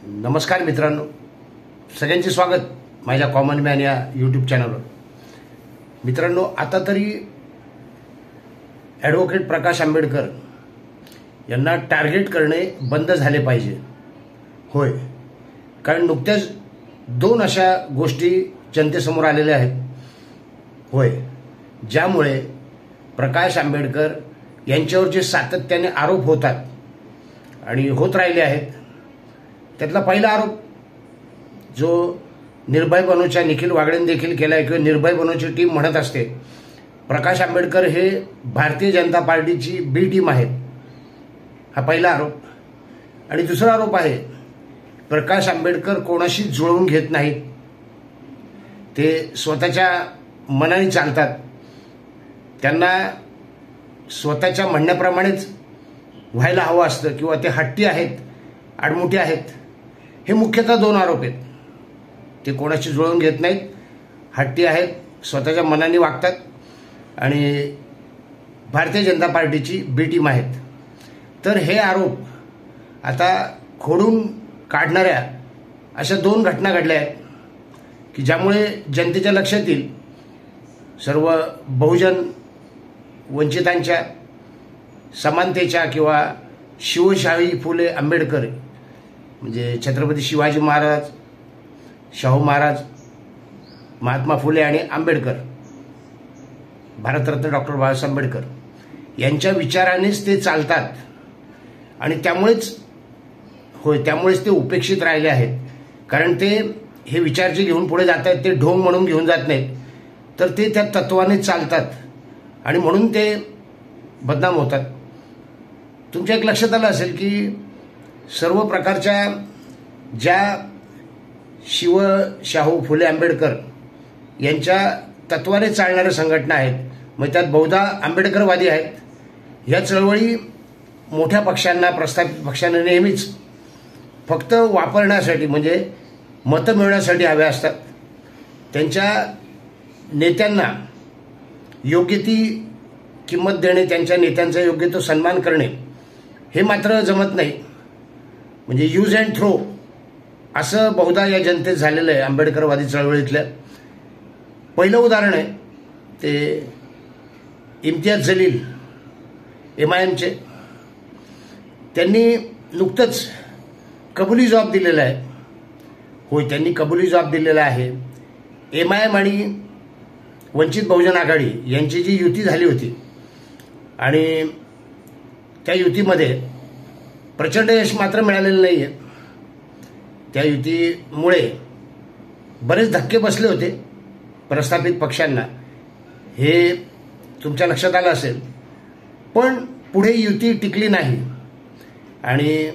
नमस्कार मित्रांनो, सगळ्यांचे स्वागत माझ्या कॉमन मॅन या यूट्यूब चॅनलवर. मित्रांनो, आता तरी ॲडव्होकेट प्रकाश आंबेडकर यांना टार्गेट करणे बंद झाले पाहिजे. होय, कारण नुकत्याच दोन अशा गोष्टी जनतेसमोर आलेल्या आहेत. होय, ज्यामुळे प्रकाश आंबेडकर यांच्यावर जे सातत्याने आरोप होतात आणि होत राहिले आहेत, त्यातला पहिला आरोप जो निर्भय बनोच्या निखिल वागडेंनी देखील केला आहे, किंवा निर्भय बनोची टीम म्हणत असते प्रकाश आंबेडकर हे भारतीय जनता पार्टीची बी टीम आहेत. हा पहिला आरोप. आणि दुसरा आरोप आहे, प्रकाश आंबेडकर कोणाशी जुळवून घेत नाहीत, ते स्वतःच्या मनाने चालतात, त्यांना स्वतःच्या म्हणण्याप्रमाणेच व्हायला हवं असतं, किंवा ते हट्टी आहेत, आडमुठी आहेत. हे मुख्यतः दोन आरोप आहेत. ते कोणाशी जुळवून घेत नाहीत, हट्टी आहेत, स्वतःच्या मनाने वागतात आणि भारतीय जनता पार्टीची बी टीम आहेत. तर हे आरोप आता खोडून काढणाऱ्या अशा दोन घटना घडल्या आहेत की ज्यामुळे जनतेच्या लक्षात येईल सर्व बहुजन वंचितांच्या समानतेच्या किंवा शिवशाही फुले आंबेडकर म्हणजे छत्रपती शिवाजी महाराज, शाहू महाराज, महात्मा फुले आणि आंबेडकर, भारतरत्न डॉक्टर बाबासाहेब आंबेडकर यांच्या विचारानेच ते चालतात. आणि त्यामुळेच ते उपेक्षित राहिले आहेत. कारण ते हे विचार जे घेऊन पुढे जात आहेत ते ढोंग म्हणून घेऊन जात नाहीत, तर ते त्या तत्वाने चालतात आणि म्हणून ते बदनाम होतात. तुमच्या एक लक्षात आलं असेल की सर्व प्रकारच्या ज्या शाहू फुले आंबेडकर यांच्या तत्वाने चालणाऱ्या संघटना आहेत, मग त्यात बहुधा आंबेडकरवादी आहेत. ह्या चळवळी मोठ्या पक्षांना, प्रस्थापित पक्षांना नेहमीच फक्त वापरण्यासाठी म्हणजे मतं मिळवण्यासाठी हव्या असतात. त्यांच्या नेत्यांना योग्य ती किंमत देणे, त्यांच्या नेत्यांचा योग्य तो सन्मान करणे हे मात्र जमत नाही. म्हणजे यूज अँड थ्रो असं बहुधा या जनतेत झालेलं आहे आंबेडकरवादी चळवळीतल्या. पहिलं उदाहरण आहे ते इम्तियाज जलील, MIMचे. त्यांनी नुकतंच कबुली जबाब दिलेला आहे. होय, त्यांनी कबुली जबाब दिलेला आहे. MIM आणि वंचित बहुजन आघाडी यांची जी युती झाली होती आणि त्या युतीमध्ये प्रचंड यश मात्र मिळालेलं नाही आहे. त्या युतीमुळे बरेच धक्के बसले होते प्रस्थापित पक्षांना, हे तुमच्या लक्षात आलं असेल. पण पुढे युती टिकली नाही आणि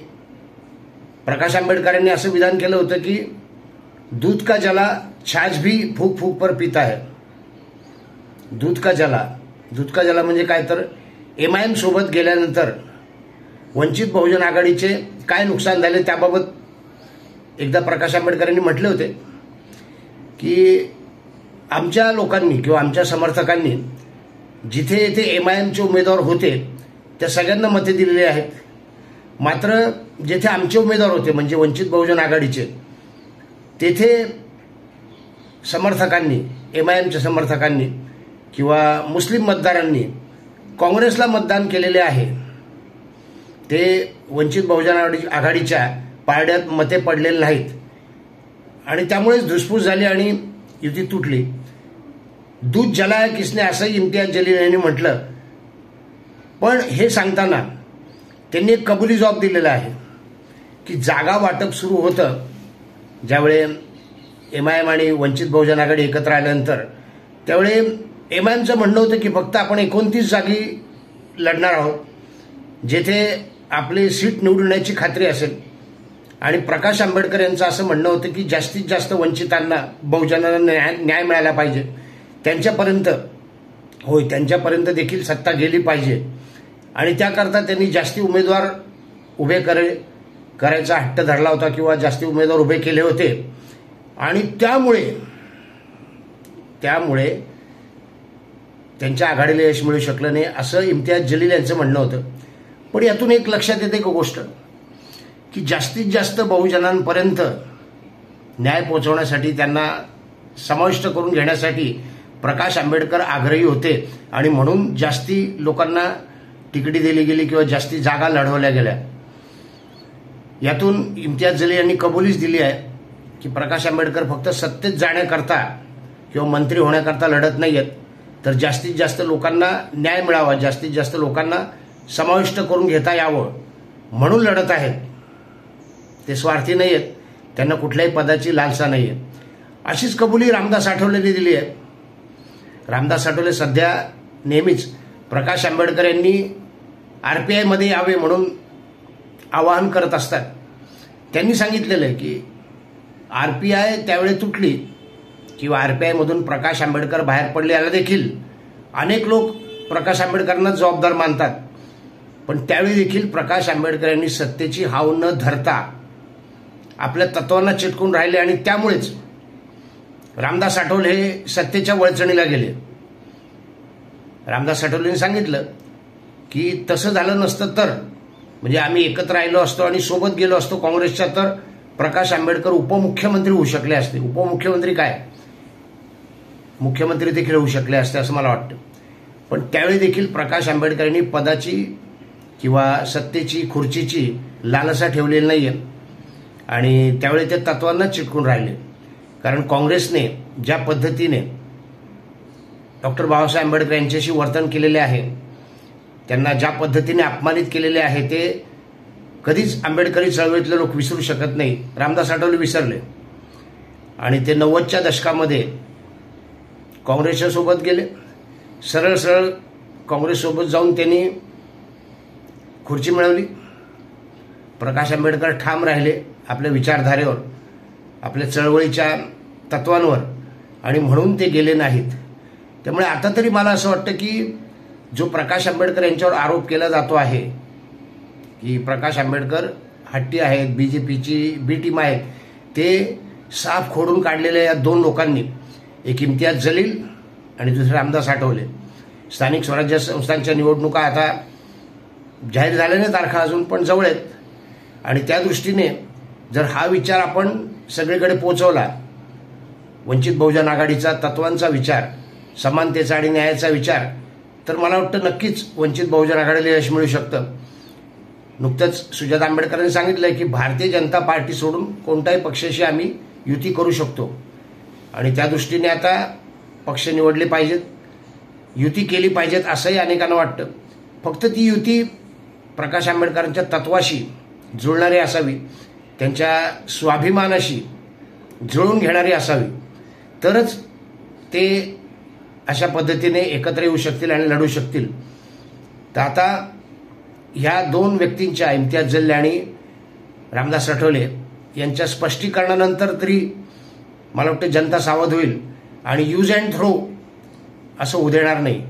प्रकाश आंबेडकरांनी असं विधान केलं होतं की दूध का जला छाछ भी फूक फूक पर पीता है. दूध का जला म्हणजे काय, तर MIM सोबत गेल्यानंतर वंचित बहुजन आघाडीचे काय नुकसान झाले त्याबाबत एकदा प्रकाश आंबेडकरांनी म्हटले होते की आमच्या लोकांनी किंवा आमच्या समर्थकांनी जिथे येथे MIMचे उमेदवार होते त्या सगळ्यांना मते दिलेली आहेत, मात्र जेथे आमचे उमेदवार होते म्हणजे वंचित बहुजन आघाडीचे, तेथे समर्थकांनी, MIMच्या समर्थकांनी किंवा मुस्लिम मतदारांनी काँग्रेसला मतदान केलेले आहे. ते वंचित बहुजन आघाडीच्या पारड्यात मते पडलेले नाहीत आणि त्यामुळेच धुसफूस झाली आणि युती तुटली. दूध जलाया किसने असंही इम्तियाज जलील यांनी म्हटलं. पण हे सांगताना त्यांनी एक कबुली जबाब दिलेला आहे की जागा वाटप सुरू होतं ज्यावेळे MIM आणि वंचित बहुजन आघाडी एकत्र आल्यानंतर, त्यावेळे MIMचं म्हणणं होतं की फक्त आपण 29 जागी लढणार आहोत जेथे आपली सीट निवडून येण्याची खात्री असेल. आणि प्रकाश आंबेडकर यांचं असं म्हणणं होतं की जास्तीत जास्त वंचितांना, बहुजनांना न्याय मिळाला पाहिजे, त्यांच्यापर्यंत देखील सत्ता गेली पाहिजे. आणि त्याकरता त्यांनी जास्ती उमेदवार उभे करायचा हट्ट धरला होता किंवा जास्ती उमेदवार उभे केले होते. आणि त्यामुळे त्यांच्या आघाडीला यश मिळू शकलं नाही असं इम्तियाज जलील यांचं म्हणणं होतं. पण यातून एक लक्षात येते एक गोष्ट की जास्तीत जास्त बहुजनांपर्यंत न्याय पोहोचवण्यासाठी, त्यांना समाविष्ट करून घेण्यासाठी प्रकाश आंबेडकर आग्रही होते आणि म्हणून जास्ती लोकांना तिकिटी दिली गेली किंवा जास्ती जागा लढवल्या गेल्या. यातून इम्तियाज जलील यांनी कबुलीच दिली आहे की प्रकाश आंबेडकर फक्त सत्तेत जाण्याकरता किंवा मंत्री होण्याकरता लढत नाहीयेत, तर जास्तीत जास्त लोकांना न्याय मिळावा, जास्तीत जास्त लोकांना समाविष्ट करून घेता यावं म्हणून लढत आहेत. ते स्वार्थी नाही आहेत, त्यांना कुठल्याही पदाची लालसा नाही आहे. अशीच कबुली रामदास आठवलेंनी दिली आहे. रामदास आठवले सध्या नेहमीच प्रकाश आंबेडकर यांनी आरपीआयमध्ये यावे म्हणून आवाहन करत असतात. त्यांनी सांगितलेलं आहे की आरपीआय त्यावेळी तुटली किंवा आरपीआयमधून प्रकाश आंबेडकर बाहेर पडले याला देखील अनेक लोक प्रकाश आंबेडकरांना जबाबदार मानतात. पण त्यावेळी देखील प्रकाश आंबेडकर यांनी सत्तेची हाव न धरता आपल्या तत्वांना चिटकून राहिले आणि त्यामुळेच रामदास आठवले हे सत्तेच्या वळचणीला गेले. रामदास आठवलेंनी सांगितलं की तसं झालं नसतं तर, म्हणजे आम्ही एकत्र राहिलो असतो आणि सोबत गेलो असतो काँग्रेसच्या, तर प्रकाश आंबेडकर उपमुख्यमंत्री होऊ शकले असते. उपमुख्यमंत्री काय, मुख्यमंत्री देखील होऊ शकले असते असं मला वाटतं. पण त्यावेळी देखील प्रकाश आंबेडकरांनी पदाची किंवा सत्तेची, खुर्चीची लालसा ठेवलेली नाहीये आणि त्यावेळी ते तत्वांना चिटकून राहिले. कारण काँग्रेसने ज्या पद्धतीने डॉक्टर बाबासाहेब आंबेडकर यांच्याशी वर्तन केलेले आहे, त्यांना ज्या पद्धतीने अपमानित केलेले आहे, ते कधीच आंबेडकरी चळवळीतले लोक विसरू शकत नाही. रामदास आठवले विसरले आणि ते 90च्या दशकामध्ये काँग्रेसच्या सोबत गेले. सरळ सरळ काँग्रेससोबत जाऊन त्यांनी खुर्ची मिळवली. प्रकाश आंबेडकर ठाम राहिले आपल्या विचारधारेवर, आपल्या चळवळीच्या तत्वांवर आणि म्हणून ते गेले नाहीत. त्यामुळे आता तरी मला असं वाटतं की जो प्रकाश आंबेडकर यांच्यावर आरोप केला जातो आहे की प्रकाश आंबेडकर हट्टी आहेत, बीजेपीची बी टीम आहेत, ते साफ खोडून काढलेल्या या दोन लोकांनी, एक इम्तियाज जलील आणि दुसरे रामदास आठवले. स्थानिक स्वराज्य संस्थांच्या निवडणुका आता जाहीर झाल्या नाही, तारखा अजून पण जवळ आहेत आणि त्या दृष्टीने जर हा विचार आपण सगळीकडे पोहोचवला, वंचित बहुजन आघाडीचा तत्वांचा विचार, समानतेचा आणि न्यायाचा विचार, तर मला वाटतं नक्कीच वंचित बहुजन आघाडीला यश मिळू शकतं. नुकतंच सुजाता आंबेडकरांनी सांगितलंय की भारतीय जनता पार्टी सोडून कोणत्याही पक्षाशी आम्ही युती करू शकतो आणि त्या दृष्टीने आता पक्ष निवडले पाहिजेत, युती केली पाहिजेत असंही अनेकांना वाटतं. फक्त ती युती प्रकाश आंबेडकरांच्या तत्वाशी जुळणारी असावी, त्यांच्या स्वाभिमानाशी जुळून घेणारी असावी, तरच ते अशा पद्धतीने एकत्र येऊ शकतील आणि लढू शकतील. तर आता ह्या दोन व्यक्तींच्या, इम्तियाज जलील आणि रामदास आठवले यांच्या स्पष्टीकरणानंतर तरी मला वाटतं जनता सावध होईल आणि यूज अँड थ्रो असं उधळणार नाही.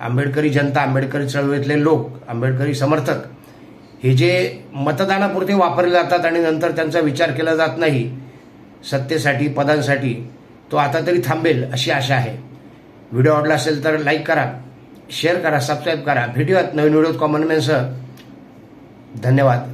आंबेडकरी जनता, आंबेडकरी चळवळीतले लोक, आंबेडकरी समर्थक हे जे मतदानापुरते वापरले जातात आणि नंतर त्यांचा विचार केला जात नाही सत्तेसाठी, पदांसाठी, तो आता तरी थांबेल अशी आशा आहे. व्हिडिओ आवडला असेल तर लाईक करा, शेअर करा, सबस्क्राईब करा. भेटूयात नवीन व्हिडिओत कॉमन मॅनसह. धन्यवाद.